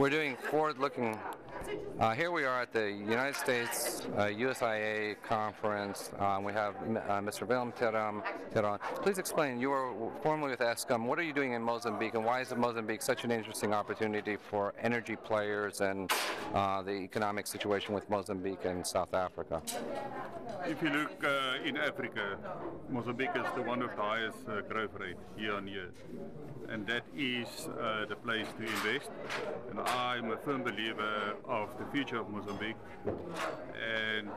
We're doing forward-looking. Here we are at the United States USIA conference. We have Mr. Willem Teron. Please explain, you were formerly with Eskom. What are you doing in Mozambique, and why is Mozambique such an interesting opportunity for energy players and the economic situation with Mozambique and South Africa? If you look in Africa, Mozambique is the one of the highest growth rate year on year, and that is the place to invest. And I'm a firm believer of the future of Mozambique. And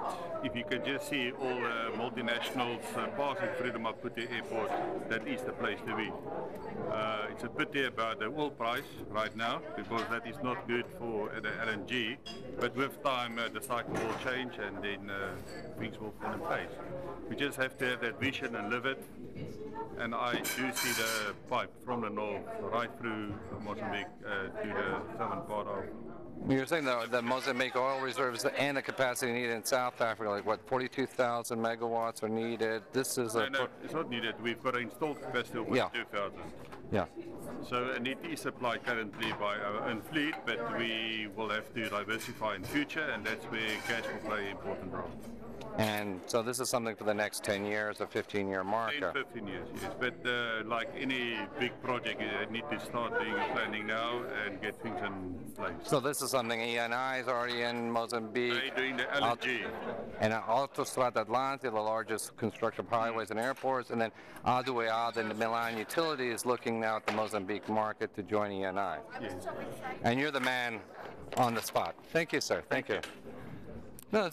if you can just see all the multinationals passing through the Maputo airport, that is the place to be. It's a pity about the oil price right now, because that is not good for the LNG, but with time the cycle will change, and then things will fall in place. We just have to have that vision and live it, and I do see the pipe from the north right through Mozambique to the southern part of. You're saying the Mozambique oil reserves and the capacity needed in South Africa, like what, 42,000 megawatts are needed? This is No, it's not needed. We've got an installed capacity of 42,000. Yeah. So, and it is supplied currently by our own fleet, but we will have to diversify in future, and that's where gas will play an important role. And so this is something for the next 10 years, a 15-year marker. 10, 15 years, yes. But like any big project, you need to start doing planning now and get things in place. So this is something ENI is already in Mozambique. They're doing the LNG. And Autostrada Atlântica, the largest construction of highways and airports, and then Adueada and the Milan Utility is looking now at the Mozambique market to join ENI. Yes. And you're the man on the spot. Thank you, sir. Thank you. No,